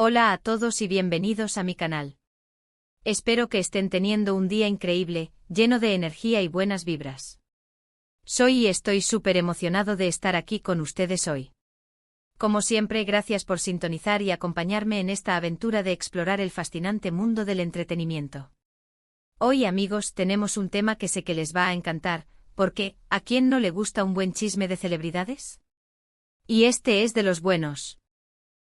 Hola a todos y bienvenidos a mi canal. Espero que estén teniendo un día increíble, lleno de energía y buenas vibras. Soy y estoy súper emocionado de estar aquí con ustedes hoy. Como siempre, gracias por sintonizar y acompañarme en esta aventura de explorar el fascinante mundo del entretenimiento. Hoy, amigos, tenemos un tema que sé que les va a encantar, porque, ¿a quién no le gusta un buen chisme de celebridades? Y este es de los buenos.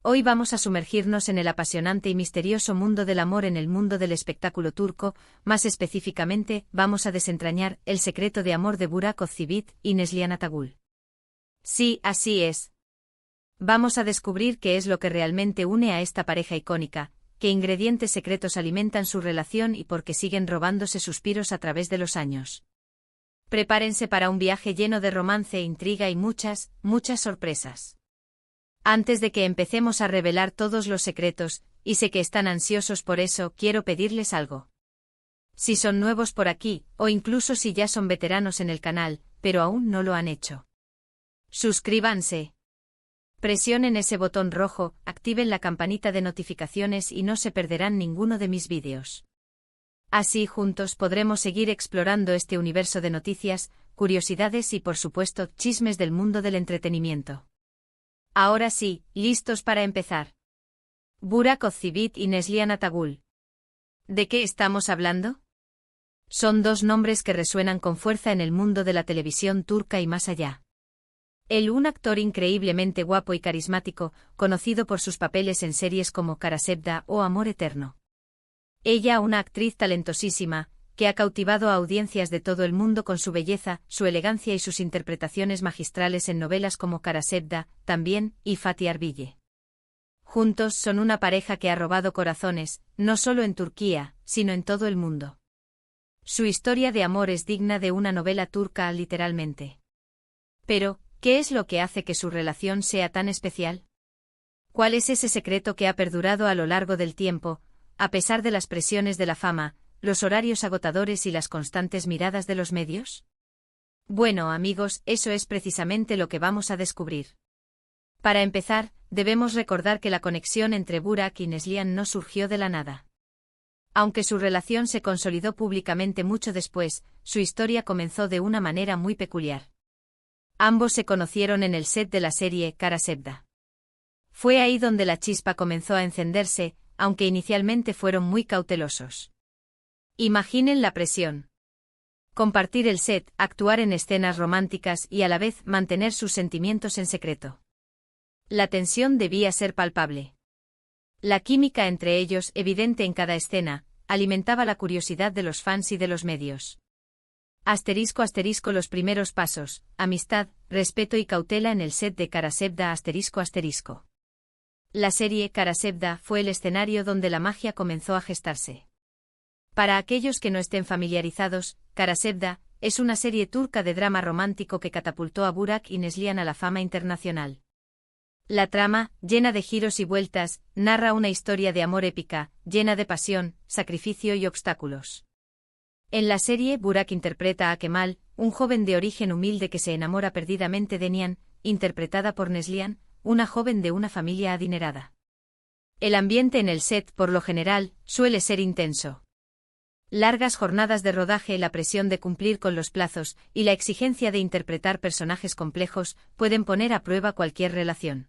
Hoy vamos a sumergirnos en el apasionante y misterioso mundo del amor en el mundo del espectáculo turco, más específicamente, vamos a desentrañar el secreto de amor de Burak Özçivit y Neslihan Atagül. Sí, así es. Vamos a descubrir qué es lo que realmente une a esta pareja icónica, qué ingredientes secretos alimentan su relación y por qué siguen robándose suspiros a través de los años. Prepárense para un viaje lleno de romance, intriga y muchas sorpresas. Antes de que empecemos a revelar todos los secretos, y sé que están ansiosos por eso, quiero pedirles algo. Si son nuevos por aquí, o incluso si ya son veteranos en el canal, pero aún no lo han hecho, suscríbanse. Presionen ese botón rojo, activen la campanita de notificaciones y no se perderán ninguno de mis vídeos. Así juntos podremos seguir explorando este universo de noticias, curiosidades y por supuesto chismes del mundo del entretenimiento. Ahora sí, listos para empezar. Burak Özçivit y Neslihan Atagül. ¿De qué estamos hablando? Son dos nombres que resuenan con fuerza en el mundo de la televisión turca y más allá. Él, un actor increíblemente guapo y carismático, conocido por sus papeles en series como Kara Sevda o Amor Eterno. Ella, una actriz talentosísima, que ha cautivado a audiencias de todo el mundo con su belleza, su elegancia y sus interpretaciones magistrales en novelas como Kara Sevda, también, y Fatih Arville. Juntos son una pareja que ha robado corazones, no solo en Turquía, sino en todo el mundo. Su historia de amor es digna de una novela turca, literalmente. Pero, ¿qué es lo que hace que su relación sea tan especial? ¿Cuál es ese secreto que ha perdurado a lo largo del tiempo, a pesar de las presiones de la fama, los horarios agotadores y las constantes miradas de los medios? Bueno, amigos, eso es precisamente lo que vamos a descubrir. Para empezar, debemos recordar que la conexión entre Burak y Neslihan no surgió de la nada. Aunque su relación se consolidó públicamente mucho después, su historia comenzó de una manera muy peculiar. Ambos se conocieron en el set de la serie Kara Sevda. Fue ahí donde la chispa comenzó a encenderse, aunque inicialmente fueron muy cautelosos. Imaginen la presión. Compartir el set, actuar en escenas románticas y a la vez mantener sus sentimientos en secreto. La tensión debía ser palpable. La química entre ellos, evidente en cada escena, alimentaba la curiosidad de los fans y de los medios. *** Los primeros pasos, amistad, respeto y cautela en el set de Kara Sevda ***. La serie Kara Sevda fue el escenario donde la magia comenzó a gestarse. Para aquellos que no estén familiarizados, Kara Sevda es una serie turca de drama romántico que catapultó a Burak y Neslihan a la fama internacional. La trama, llena de giros y vueltas, narra una historia de amor épica, llena de pasión, sacrificio y obstáculos. En la serie, Burak interpreta a Kemal, un joven de origen humilde que se enamora perdidamente de Nihan, interpretada por Neslihan, una joven de una familia adinerada. El ambiente en el set, por lo general, suele ser intenso. Largas jornadas de rodaje, la presión de cumplir con los plazos y la exigencia de interpretar personajes complejos pueden poner a prueba cualquier relación.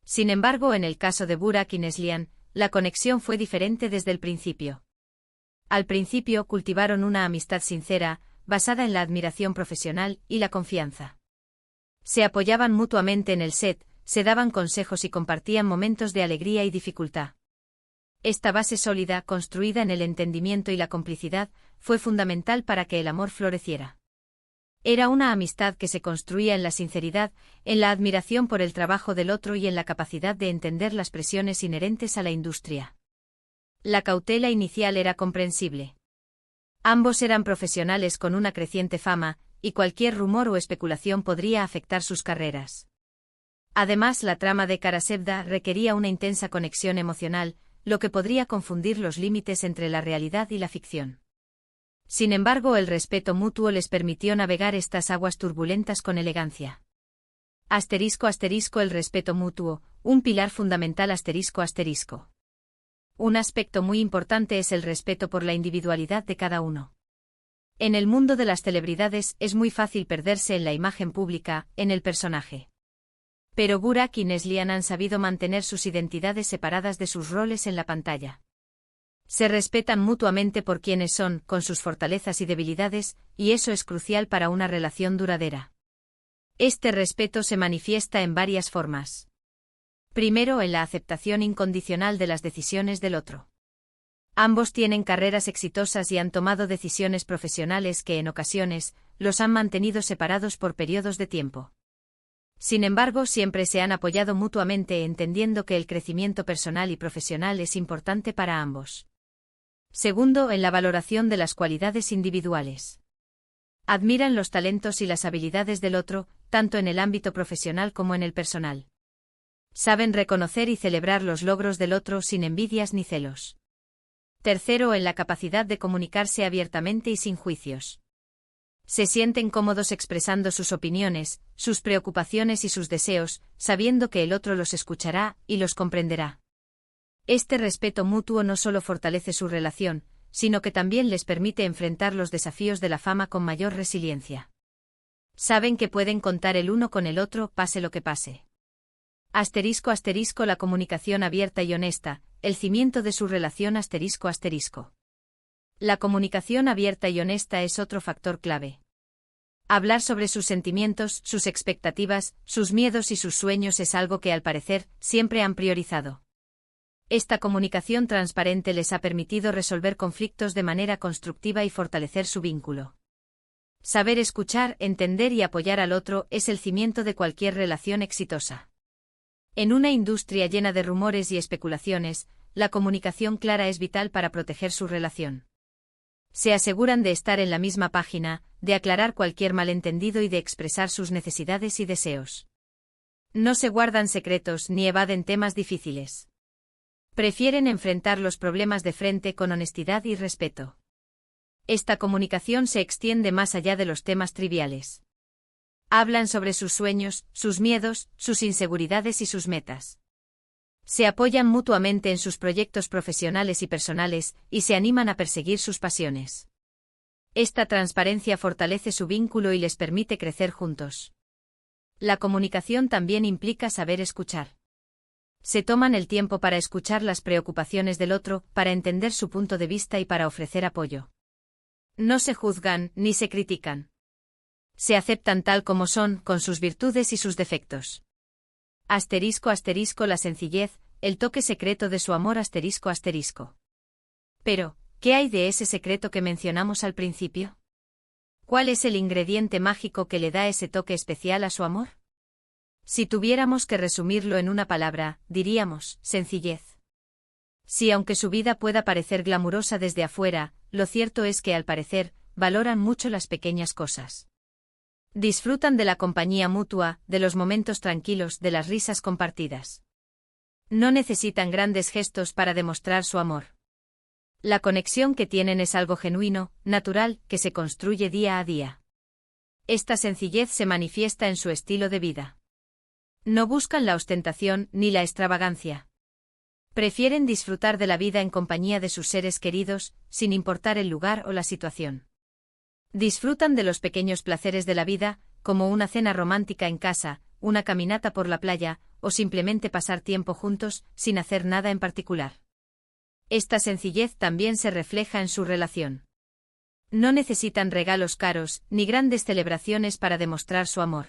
Sin embargo, en el caso de Burak y Neslihan, la conexión fue diferente desde el principio. Al principio cultivaron una amistad sincera, basada en la admiración profesional y la confianza. Se apoyaban mutuamente en el set, se daban consejos y compartían momentos de alegría y dificultad. Esta base sólida, construida en el entendimiento y la complicidad, fue fundamental para que el amor floreciera. Era una amistad que se construía en la sinceridad, en la admiración por el trabajo del otro y en la capacidad de entender las presiones inherentes a la industria. La cautela inicial era comprensible. Ambos eran profesionales con una creciente fama, y cualquier rumor o especulación podría afectar sus carreras. Además, la trama de Kara Sevda requería una intensa conexión emocional, lo que podría confundir los límites entre la realidad y la ficción. Sin embargo, el respeto mutuo les permitió navegar estas aguas turbulentas con elegancia. *** El respeto mutuo, un pilar fundamental ***. Un aspecto muy importante es el respeto por la individualidad de cada uno. En el mundo de las celebridades es muy fácil perderse en la imagen pública, en el personaje. Pero Burak y Neslihan han sabido mantener sus identidades separadas de sus roles en la pantalla. Se respetan mutuamente por quienes son, con sus fortalezas y debilidades, y eso es crucial para una relación duradera. Este respeto se manifiesta en varias formas. Primero, en la aceptación incondicional de las decisiones del otro. Ambos tienen carreras exitosas y han tomado decisiones profesionales que en ocasiones los han mantenido separados por periodos de tiempo. Sin embargo, siempre se han apoyado mutuamente entendiendo que el crecimiento personal y profesional es importante para ambos. Segundo, en la valoración de las cualidades individuales. Admiran los talentos y las habilidades del otro, tanto en el ámbito profesional como en el personal. Saben reconocer y celebrar los logros del otro sin envidias ni celos. Tercero, en la capacidad de comunicarse abiertamente y sin juicios. Se sienten cómodos expresando sus opiniones, sus preocupaciones y sus deseos, sabiendo que el otro los escuchará y los comprenderá. Este respeto mutuo no solo fortalece su relación, sino que también les permite enfrentar los desafíos de la fama con mayor resiliencia. Saben que pueden contar el uno con el otro, pase lo que pase. ***, la comunicación abierta y honesta, el cimiento de su relación ***. La comunicación abierta y honesta es otro factor clave. Hablar sobre sus sentimientos, sus expectativas, sus miedos y sus sueños es algo que al parecer siempre han priorizado. Esta comunicación transparente les ha permitido resolver conflictos de manera constructiva y fortalecer su vínculo. Saber escuchar, entender y apoyar al otro es el cimiento de cualquier relación exitosa. En una industria llena de rumores y especulaciones, la comunicación clara es vital para proteger su relación. Se aseguran de estar en la misma página, de aclarar cualquier malentendido y de expresar sus necesidades y deseos. No se guardan secretos ni evaden temas difíciles. Prefieren enfrentar los problemas de frente con honestidad y respeto. Esta comunicación se extiende más allá de los temas triviales. Hablan sobre sus sueños, sus miedos, sus inseguridades y sus metas. Se apoyan mutuamente en sus proyectos profesionales y personales, y se animan a perseguir sus pasiones. Esta transparencia fortalece su vínculo y les permite crecer juntos. La comunicación también implica saber escuchar. Se toman el tiempo para escuchar las preocupaciones del otro, para entender su punto de vista y para ofrecer apoyo. No se juzgan, ni se critican. Se aceptan tal como son, con sus virtudes y sus defectos. ***, la sencillez, el toque secreto de su amor ***. Pero, ¿qué hay de ese secreto que mencionamos al principio? ¿Cuál es el ingrediente mágico que le da ese toque especial a su amor? Si tuviéramos que resumirlo en una palabra, diríamos, sencillez. Sí, aunque su vida pueda parecer glamurosa desde afuera, lo cierto es que al parecer, valoran mucho las pequeñas cosas. Disfrutan de la compañía mutua, de los momentos tranquilos, de las risas compartidas. No necesitan grandes gestos para demostrar su amor. La conexión que tienen es algo genuino, natural, que se construye día a día. Esta sencillez se manifiesta en su estilo de vida. No buscan la ostentación ni la extravagancia. Prefieren disfrutar de la vida en compañía de sus seres queridos, sin importar el lugar o la situación. Disfrutan de los pequeños placeres de la vida, como una cena romántica en casa, una caminata por la playa, o simplemente pasar tiempo juntos, sin hacer nada en particular. Esta sencillez también se refleja en su relación. No necesitan regalos caros, ni grandes celebraciones para demostrar su amor.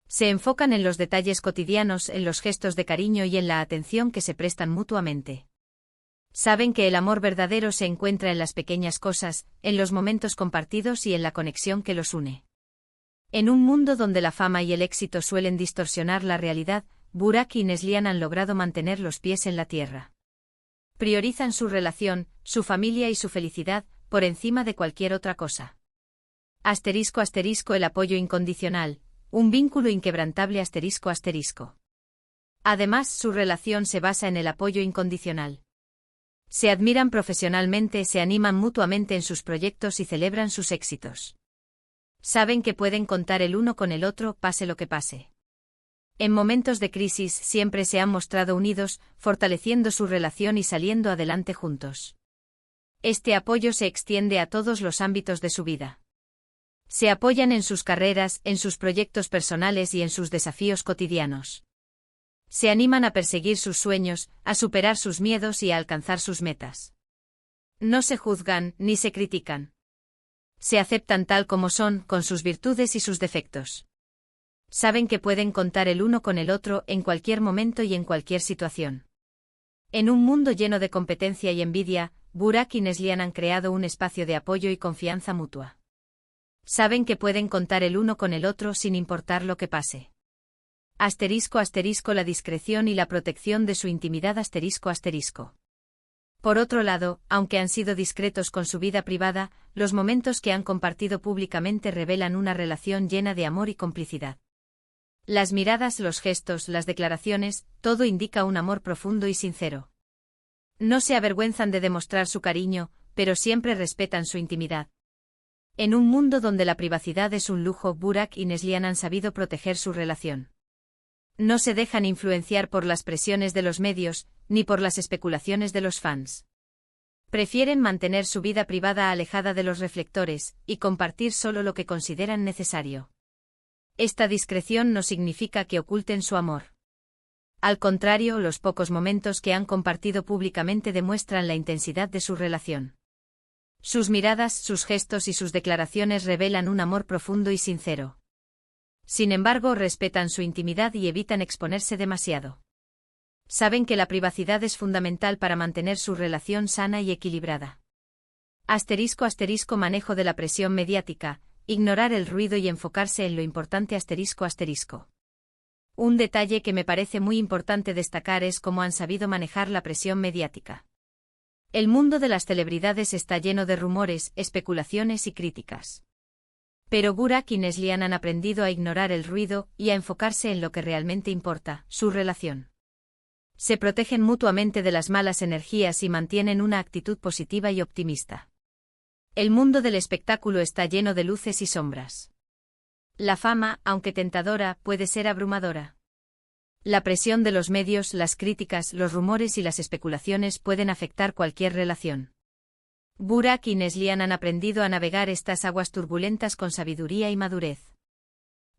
Se enfocan en los detalles cotidianos, en los gestos de cariño y en la atención que se prestan mutuamente. Saben que el amor verdadero se encuentra en las pequeñas cosas, en los momentos compartidos y en la conexión que los une. En un mundo donde la fama y el éxito suelen distorsionar la realidad, Burak y Neslihan han logrado mantener los pies en la tierra. Priorizan su relación, su familia y su felicidad, por encima de cualquier otra cosa. ***, el apoyo incondicional, un vínculo inquebrantable ***. Además, su relación se basa en el apoyo incondicional. Se admiran profesionalmente, se animan mutuamente en sus proyectos y celebran sus éxitos. Saben que pueden contar el uno con el otro, pase lo que pase. En momentos de crisis siempre se han mostrado unidos, fortaleciendo su relación y saliendo adelante juntos. Este apoyo se extiende a todos los ámbitos de su vida. Se apoyan en sus carreras, en sus proyectos personales y en sus desafíos cotidianos. Se animan a perseguir sus sueños, a superar sus miedos y a alcanzar sus metas. No se juzgan ni se critican. Se aceptan tal como son, con sus virtudes y sus defectos. Saben que pueden contar el uno con el otro en cualquier momento y en cualquier situación. En un mundo lleno de competencia y envidia, Burak y Neslihan han creado un espacio de apoyo y confianza mutua. Saben que pueden contar el uno con el otro sin importar lo que pase. *** La discreción y la protección de su intimidad ***. Por otro lado, aunque han sido discretos con su vida privada, los momentos que han compartido públicamente revelan una relación llena de amor y complicidad. Las miradas, los gestos, las declaraciones, todo indica un amor profundo y sincero. No se avergüenzan de demostrar su cariño, pero siempre respetan su intimidad. En un mundo donde la privacidad es un lujo, Burak y Neslihan han sabido proteger su relación. No se dejan influenciar por las presiones de los medios, ni por las especulaciones de los fans. Prefieren mantener su vida privada alejada de los reflectores, y compartir solo lo que consideran necesario. Esta discreción no significa que oculten su amor. Al contrario, los pocos momentos que han compartido públicamente demuestran la intensidad de su relación. Sus miradas, sus gestos y sus declaraciones revelan un amor profundo y sincero. Sin embargo, respetan su intimidad y evitan exponerse demasiado. Saben que la privacidad es fundamental para mantener su relación sana y equilibrada. *** Manejo de la presión mediática, ignorar el ruido y enfocarse en lo importante ***. Un detalle que me parece muy importante destacar es cómo han sabido manejar la presión mediática. El mundo de las celebridades está lleno de rumores, especulaciones y críticas. Pero Burak y Neslihan han aprendido a ignorar el ruido y a enfocarse en lo que realmente importa, su relación. Se protegen mutuamente de las malas energías y mantienen una actitud positiva y optimista. El mundo del espectáculo está lleno de luces y sombras. La fama, aunque tentadora, puede ser abrumadora. La presión de los medios, las críticas, los rumores y las especulaciones pueden afectar cualquier relación. Burak y Neslihan han aprendido a navegar estas aguas turbulentas con sabiduría y madurez.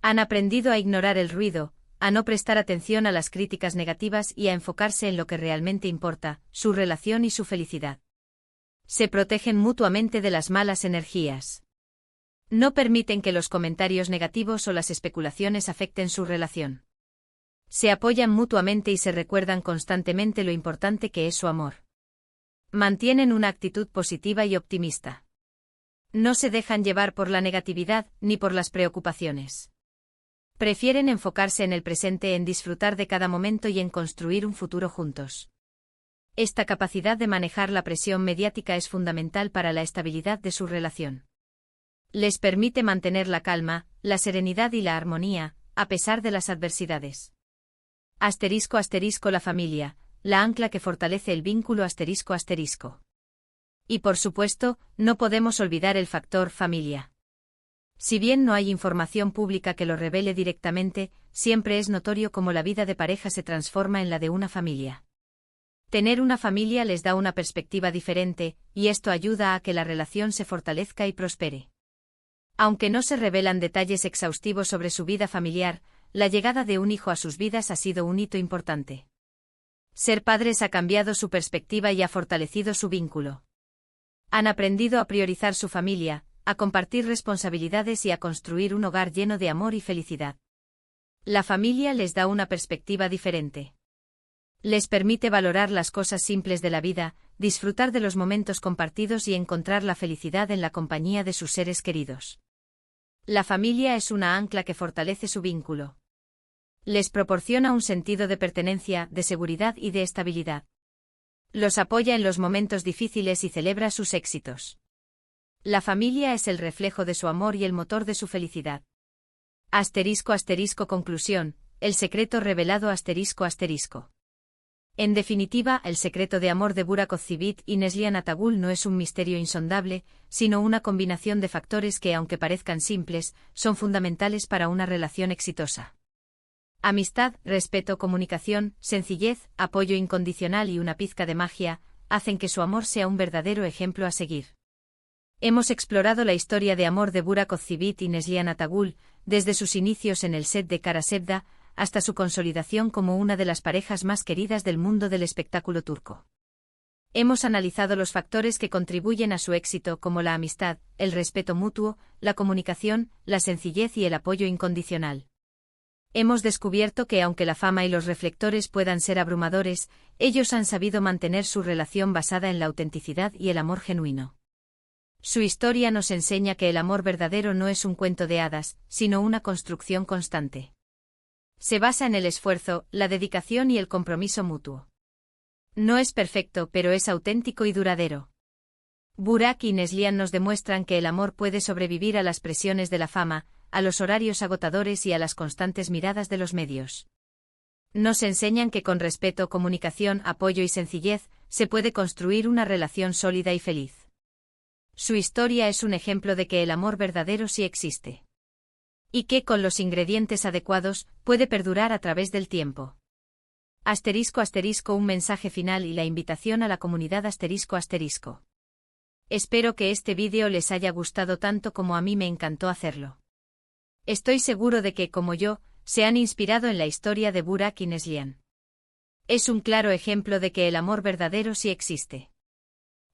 Han aprendido a ignorar el ruido, a no prestar atención a las críticas negativas y a enfocarse en lo que realmente importa, su relación y su felicidad. Se protegen mutuamente de las malas energías. No permiten que los comentarios negativos o las especulaciones afecten su relación. Se apoyan mutuamente y se recuerdan constantemente lo importante que es su amor. Mantienen una actitud positiva y optimista. No se dejan llevar por la negatividad ni por las preocupaciones. Prefieren enfocarse en el presente, en disfrutar de cada momento y en construir un futuro juntos. Esta capacidad de manejar la presión mediática es fundamental para la estabilidad de su relación. Les permite mantener la calma, la serenidad y la armonía, a pesar de las adversidades. *** La familia, la ancla que fortalece el vínculo ***. Y por supuesto, no podemos olvidar el factor familia. Si bien no hay información pública que lo revele directamente, siempre es notorio cómo la vida de pareja se transforma en la de una familia. Tener una familia les da una perspectiva diferente, y esto ayuda a que la relación se fortalezca y prospere. Aunque no se revelan detalles exhaustivos sobre su vida familiar, la llegada de un hijo a sus vidas ha sido un hito importante. Ser padres ha cambiado su perspectiva y ha fortalecido su vínculo. Han aprendido a priorizar su familia, a compartir responsabilidades y a construir un hogar lleno de amor y felicidad. La familia les da una perspectiva diferente. Les permite valorar las cosas simples de la vida, disfrutar de los momentos compartidos y encontrar la felicidad en la compañía de sus seres queridos. La familia es una ancla que fortalece su vínculo. Les proporciona un sentido de pertenencia, de seguridad y de estabilidad. Los apoya en los momentos difíciles y celebra sus éxitos. La familia es el reflejo de su amor y el motor de su felicidad. *** Conclusión, el secreto revelado ***. En definitiva, el secreto de amor de Burak Ozcerbay y Neslihan Atagul no es un misterio insondable, sino una combinación de factores que, aunque parezcan simples, son fundamentales para una relación exitosa. Amistad, respeto, comunicación, sencillez, apoyo incondicional y una pizca de magia, hacen que su amor sea un verdadero ejemplo a seguir. Hemos explorado la historia de amor de Burak Ozceğit y Neslihan Atagül, desde sus inicios en el set de Kara Sevda, hasta su consolidación como una de las parejas más queridas del mundo del espectáculo turco. Hemos analizado los factores que contribuyen a su éxito como la amistad, el respeto mutuo, la comunicación, la sencillez y el apoyo incondicional. Hemos descubierto que aunque la fama y los reflectores puedan ser abrumadores, ellos han sabido mantener su relación basada en la autenticidad y el amor genuino. Su historia nos enseña que el amor verdadero no es un cuento de hadas, sino una construcción constante. Se basa en el esfuerzo, la dedicación y el compromiso mutuo. No es perfecto, pero es auténtico y duradero. Burak y Neslihan nos demuestran que el amor puede sobrevivir a las presiones de la fama, a los horarios agotadores y a las constantes miradas de los medios. Nos enseñan que con respeto, comunicación, apoyo y sencillez, se puede construir una relación sólida y feliz. Su historia es un ejemplo de que el amor verdadero sí existe. Y que, con los ingredientes adecuados, puede perdurar a través del tiempo. ***, un mensaje final y la invitación a la comunidad ***. Espero que este vídeo les haya gustado tanto como a mí me encantó hacerlo. Estoy seguro de que, como yo, se han inspirado en la historia de Burak y Neslihan. Es un claro ejemplo de que el amor verdadero sí existe.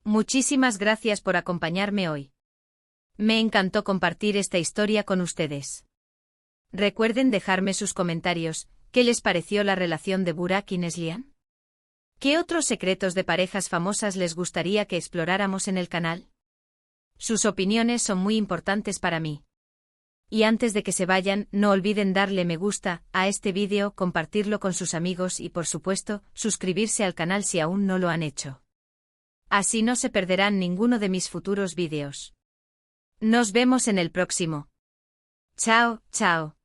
Muchísimas gracias por acompañarme hoy. Me encantó compartir esta historia con ustedes. Recuerden dejarme sus comentarios. ¿Qué les pareció la relación de Burak y Neslihan? ¿Qué otros secretos de parejas famosas les gustaría que exploráramos en el canal? Sus opiniones son muy importantes para mí. Y antes de que se vayan, no olviden darle me gusta a este vídeo, compartirlo con sus amigos y por supuesto, suscribirse al canal si aún no lo han hecho. Así no se perderán ninguno de mis futuros vídeos. Nos vemos en el próximo. Chao, chao.